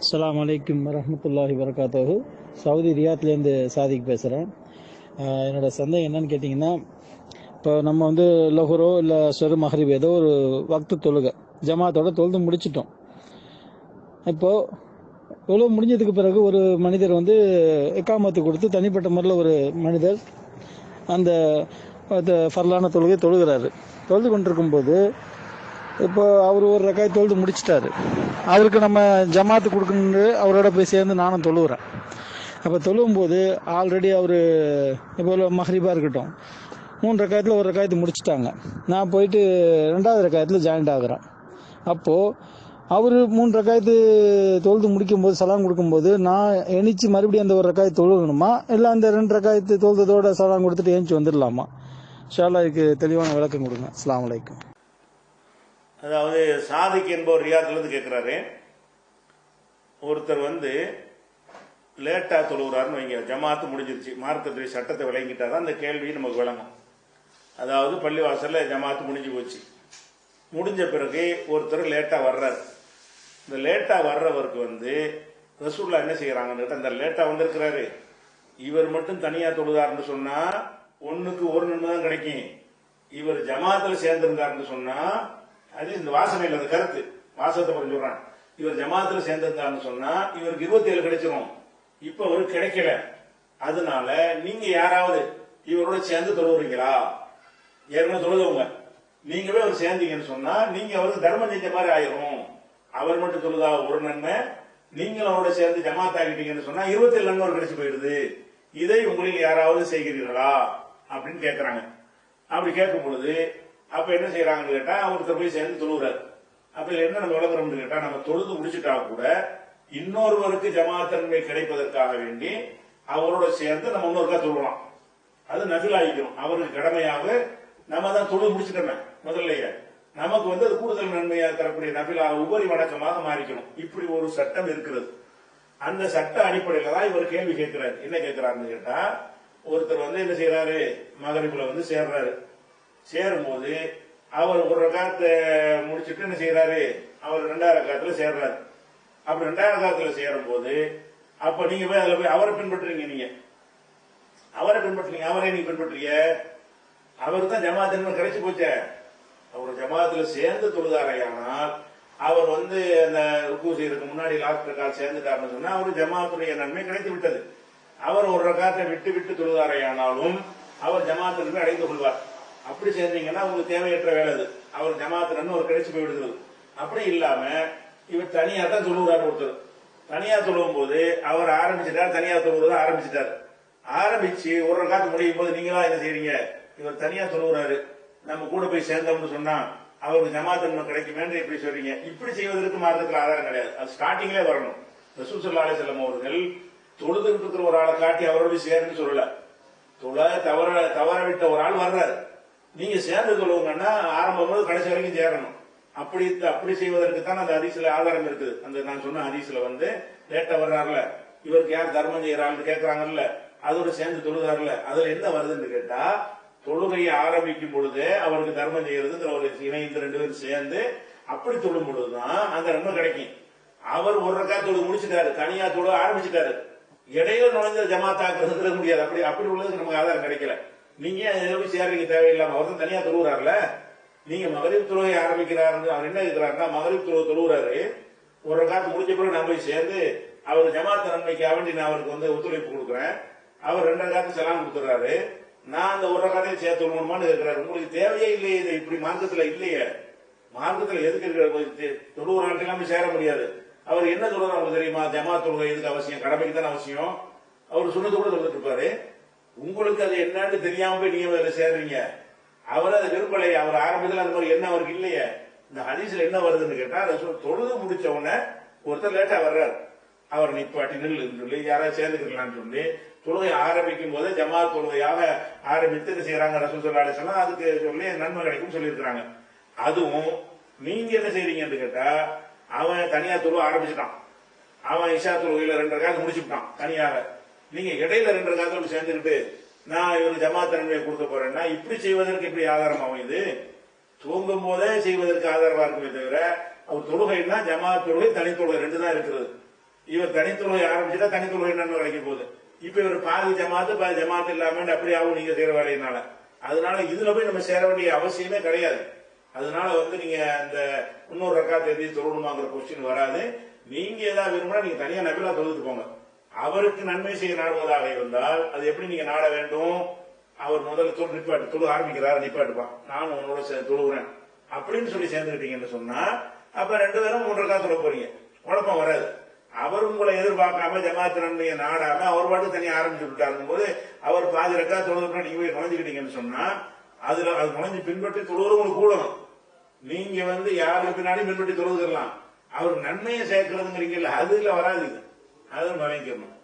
அஸ்ஸலாமு அலைக்கும் வரஹ்மத்துல்லாஹி வரகாத்துஹு. சவுதி ரியாத்லேருந்து சாதிக் பேசுகிறேன். என்னோட சந்தேகம் என்னன்னு கேட்டிங்கன்னா, இப்போ நம்ம வந்து லொஹரோ இல்லை சொரு மஹரிப் ஏதோ ஒரு வக்து தொழுகை ஜமாத்தோட தொழுது முடிச்சிட்டோம். இப்போது தொழுவு முடிஞ்சதுக்கு பிறகு ஒரு மனிதர் வந்து இக்காமத்து கொடுத்து தனிப்பட்ட முறையில் ஒரு மனிதர் அந்த ஃபர்லான தொழுகை தொழுகிறாரு. தொழுது கொண்டிருக்கும்போது இப்போ அவர் ஒரு ரக்காய் தொழுது முடிச்சிட்டாரு. அவருக்கு நம்ம ஜமாத்து கொடுக்கணுன்னு அவரோட போய் சேர்ந்து நானும் தொழுகிறேன். அப்போ தொழுவும்போது ஆல்ரெடி அவர் இப்போ மஹ்ரிபாக இருக்கட்டும் 3 ரக்காயத்தில் ஒரு ரக்காயத்து முடிச்சிட்டாங்க. நான் போயிட்டு 2வது ரக்காயத்தில் ஜாயின்ட் ஆகிறேன். அப்போது அவர் 3 ரக்காயத்து தொழுது முடிக்கும்போது சலாம் கொடுக்கும்போது நான் எணிச்சு மறுபடியும் அந்த ஒரு ரக்காயத்து தொழுகணுமா, இல்லை அந்த 2 ரக்காயத்து தொழுதோட சலாம் கொடுத்துட்டு ஏஞ்சி வந்துடலாமா? இன்ஷா அல்லாஹ் இதுக்கு தெளிவான விளக்கம் கொடுங்க. அஸ்ஸலாமு அலைக்கும். அதாவது சாதிக் என்பவர் ரியாத்திலிருந்து கேட்குறாரு. ஒருத்தர் வந்து லேட்டாக தொழுகிறாருன்னு வைங்க, ஜமாத்து முடிஞ்சிருச்சு, மார்க்கத்துடைய சட்டத்தை விளங்கிட்டார் தான் அந்த கேள்வி நமக்கு விளங்கும். அதாவது பள்ளிவாசலில் ஜமாத்து முடிஞ்சு போச்சு. முடிஞ்ச பிறகு ஒருத்தர் லேட்டாக வர்றார். இந்த லேட்டாக வர்றவருக்கு வந்து ரசூலுல்லாஹ் என்ன செய்கிறாங்கன்னு கேட்டால், இந்த லேட்டாக வந்திருக்கிறாரு இவர் மட்டும் தனியாக தொழுதாருன்னு சொன்னால் ஒன்றுக்கு ஒரு நன்மை தான் கிடைக்கும். இவர் ஜமாத்தில் சேர்ந்திருந்தாருன்னு சொன்னால் அது இந்த வாசனையில் அந்த கருத்து வாசத்தை பற்றி சொல்றான். இவர் ஜமாத்துல சேர்ந்திருந்தாருன்னு சொன்னா இவருக்கு 27 கிடைச்சிரும். இப்ப அவருக்கு கிடைக்கல. அதனால நீங்க யாராவது இவரோட சேர்ந்து தொழுவுறீங்களா? ஏற்கனவே தொழுதவங்க நீங்கவே அவர் சேர்ந்தீங்கன்னு சொன்னா நீங்க அவருக்கு தர்மம் செஞ்ச மாதிரி ஆயிரும். அவர் மட்டும் தொழுதா ஒரு நன்மை, நீங்களும் அவரோட சேர்ந்து ஜமாத் ஆகிட்டீங்கன்னு சொன்னா 27 நன்மை கிடைச்சு போயிடுது. இதை உங்களுக்கு யாராவது செய்கிறீர்களா அப்படின்னு கேட்கறாங்க. அப்படி கேட்கும் பொழுது அப்ப என்ன செய்யறாங்கன்னு கேட்டா ஒருத்தர் போய் சேர்ந்து தொழுகிறார். அப்ப என்ன நம்ம விளங்குறோம்னு கேட்டா, நம்ம தொழுது முடிச்சுட்டா கூட இன்னொருவருக்கு ஜமாத்தன்மை கிடைப்பதற்காக வேண்டி அவரோட சேர்ந்து நம்ம இன்னொருக்கா தொழுவலாம். அது நஃபில் ஆகிக்கணும். அவருக்கு கடமையாக நம்ம தான் தொழுது முடிச்சுட்டோமே முதல்லையே, நமக்கு வந்து அது கூடுதல் நன்மையாக தரக்கூடிய நஃபிலாக உபரி வணக்கமாக மாறிக்கணும். இப்படி ஒரு சட்டம் இருக்கிறது. அந்த சட்ட அடிப்படையில தான் இவர் கேள்வி கேட்கிறாரு. என்ன கேட்கிறாருன்னு கேட்டா, ஒருத்தர் வந்து என்ன செய்யறாரு, மகரிபுல வந்து சேர்றாரு. சேரும்போது அவர் ஒரு ரகாத்தை முடிச்சுட்டு என்ன செய்யறாரு, அவர் 2வது ரகாத்துல சேர்றாரு. அப்படி 2வது ரகாத்துல சேரும் போது அப்ப நீங்க போய் அதுல போய் அவரை பின்பற்றுறீங்க. நீங்க அவரை பின்பற்றுறீங்க. அவரே நீங்க பின்பற்றுறீங்க. அவருக்கு தான் ஜமாத் கிடைச்சு போச்சே. அவர் ஜமாத்துல சேர்ந்து தொழுதாரையானால் அவர் வந்து அந்த ருக்கு செய்யறதுக்கு முன்னாடி லாஸ்ட் ரகாத் சேர்ந்துட்டாருன்னு சொன்னா அவரு ஜமாத்துடைய நன்மை கிடைத்து விட்டது. அவர் ஒரு ரகாத்தை விட்டு விட்டு தொழுதாரையானாலும் அவர் ஜமாத்து நன்மை அடைந்து கொள்வார். அப்படி சேர்ந்தீங்கன்னா உங்களுக்கு தேவையற்ற வேலை அது. அவர் ஜமாத்து ஒரு கிடைச்சு போயிடுது. அப்படி இல்லாம இவர் தனியா தான் தொழுகிறார். ஒருத்தர் தனியா தொழுவும் போது அவர் ஆரம்பிச்சிட்டார், தனியா தொழுவதை ஆரம்பிச்சிட்டார். ஆரம்பிச்சு ஒரு ரகாத்து முடியும் போது நீங்களா என்ன செய்றீங்க, இவர் தனியா தொழுகிறாரு நம்ம கூட போய் சேர்ந்தோம்னு சொன்னா அவருக்கு ஜமாத்து கிடைக்குமே இப்படி சொல்றீங்க. இப்படி செய்வதற்கு மார்க்கத்தில் ஆதாரம் கிடையாது. அது ஸ்டார்டிங்லேயே வரணும். ரசூல் ஸல்லல்லாஹு அலைஹி வஸல்லம் அவர்கள் தொழுதுகிட்டு இருக்கிற ஒரு ஆளை காட்டி அவரோட சேர்ந்து சொல்லல. தவற விட்ட ஒரு ஆள் வர்றாரு, நீங்க சேர்ந்து தொழுவுங்கன்னா ஆரம்பம் போது கடைசி வரைக்கும் சேரணும். அப்படி செய்வதற்கு தான் அந்த ஹதீஸ்ல ஆதாரம் இருக்குது. அந்த நான் சொன்ன ஹதீஸ்ல வந்து லேட்டா வர்றாருல, இவருக்கு யார் தர்மம் செய்யறான்னு கேட்கறாங்கல்ல, அதோட சேர்ந்து தொழுதாருல, அதுல என்ன வருதுன்னு கேட்டா, தொழுகையை ஆரம்பிக்கும் பொழுது அவருக்கு தர்மம் செய்யறது ஒரு இணைந்து 2 பேரும் சேர்ந்து அப்படி தொழும் பொழுதுதான் அந்த நன்மை கிடைக்கும். அவர் ஒரு ரக்காத் தொழுது முடிச்சுட்டாரு, தனியா தொழுக ஆரம்பிச்சுட்டாரு, இடையில நுழைஞ்ச ஜமாத்தாக்குறது முடியாது. அப்படி உள்ளதுக்கு நமக்கு ஆதாரம் கிடைக்கல. நீங்க போய் சேர்றீங்க தேவையில்லாம. அவர் தான் தனியா தொழுகிறாருல, நீங்க மகரிப் தொழுகை ஆரம்பிக்கிறாரு. அவர் என்ன இருக்கிறாருன்னா மகரிப் தொழுகிறாரு, ஒரு ரகாத்து முடிஞ்ச பிறகு நான் போய் சேர்ந்து அவர் ஜமாத் நன்மைக்காக வேண்டி நான் அவருக்கு வந்து ஒத்துழைப்பு கொடுக்குறேன். அவர் 2 ரகாத்து சலாம் கொடுத்துறாரு, நான் அந்த ஒரு ரகாத்தையும் சேர்த்து விடணுமான்னு இருக்கிறாரு. உங்களுக்கு தேவையே இல்லையே, இது இப்படி மார்க்கத்துல இல்லையே. மார்க்கத்துல எதுக்கு இருக்கிற தொழுகிறான் எல்லாமே சேர முடியாது. அவர் என்ன சொல்றாரு உங்களுக்கு தெரியுமா, ஜமாத் தொழுகை எதுக்கு அவசியம், கடமைக்கு தானே அவசியம். அவர் சொன்னது கூட சொல்லிட்டு இருப்பாரு. உங்களுக்கு அது என்னன்னு தெரியாம போய் நீங்க அதுல சேர்றீங்க. அவர் அதை விரும்பலை. அவர் ஆரம்பத்தில் அந்த மாதிரி என்ன அவருக்கு இல்லையே. இந்த ஹதீஸ்ல என்ன வருதுன்னு கேட்டா, தொழுது முடிச்ச உடனே ஒருத்தர் லேட்டா வர்றாரு, அவர் நிப்பாட்டி நில்லுன்னு சொல்லி யாராவது சேர்ந்துக்கலாம்னு சொல்லி தொழுகை ஆரம்பிக்கும் போது ஜமாத் தொழுகையாக ஆரம்பித்து என்ன செய்யறாங்க ரசூல் ஸல்லல்லாஹு அலைஹி வஸல்லம் அதுக்கு சொல்லி நன்மை கிடைக்கும் சொல்லியிருக்கிறாங்க. அதுவும் நீங்க என்ன செய்றீங்கன்னு கேட்டா, அவன் தனியா தொழுவ ஆரம்பிச்சுட்டான், அவன் இஷா தொழுகையில 2 ரகாத் முடிச்சுட்டான் தனியாக. நீங்க இடையில 2 ரகாத்துல சேர்ந்துக்கிட்டு நான் இவருக்கு ஜமாத் நன்மையை கொடுக்க போறேன்னா இப்படி செய்வதற்கு இப்படி ஆதாரம் அமையுது. தூங்கும் போதே செய்வதற்கு ஆதாரமா இருக்குமே தவிர அவர் தொழுகைன்னா ஜமாத் தொழுகை தனி தொழுகை 2 தான் இருக்கிறது. இவர் தனித்தொழுகை ஆரம்பிச்சுட்டா தனித்தொழுகை நன்மை கிடைக்க போகுது. இப்ப இவர் பாதி ஜமாத்து இல்லாம அப்படி ஆகும் நீங்க செய்யற வேலையினால. அதனால இதுல போய் நம்ம சேர வேண்டிய அவசியமே கிடையாது. அதனால நீங்க இந்த இன்னொரு ரக்காத்தை எழுதி தொழணுமாங்கிற கொஸ்டின் வராது. நீங்க ஏதாவது விரும்பினா நீங்க தனியா நபிலா தொழுது போங்க. அவருக்கு நன்மை செய்ய நாடுவதாக இருந்தால் அது எப்படி நீங்க நாட வேண்டும்? அவர் முதல்ல தொழு ஆரம்பிக்கிறாரு, நிப்பாட்டுப்பான், நான் உன்னோட தொழுகிறேன் அப்படின்னு சொல்லி சேர்ந்துக்கிட்டீங்கன்னு சொன்னா அப்ப 2 பேரும் 3 ரக்கா தொழ போறீங்க, குழப்பம் வராது. அவர் உங்களை எதிர்பார்க்காம ஜமாத்து நன்மையை நாடாம அவர் பாட்டு தனியா ஆரம்பிச்சு விட்டாருக்கும் போது அவர் பாதி ரக்கா தொழுதுனா நீங்க போய் நுழைஞ்சுக்கிட்டீங்கன்னு சொன்னா அது நுழைஞ்சு பின்பற்றி தொழுவது உங்களுக்கு கூடணும். நீங்க யாருக்கு பின்னாடி பின்பற்றி தொழுதுக்கலாம். அவர் நன்மையை சேர்க்கிறதுங்கிறீங்கல்ல, அதுல வராது. அது வழங்கிக்கணும்.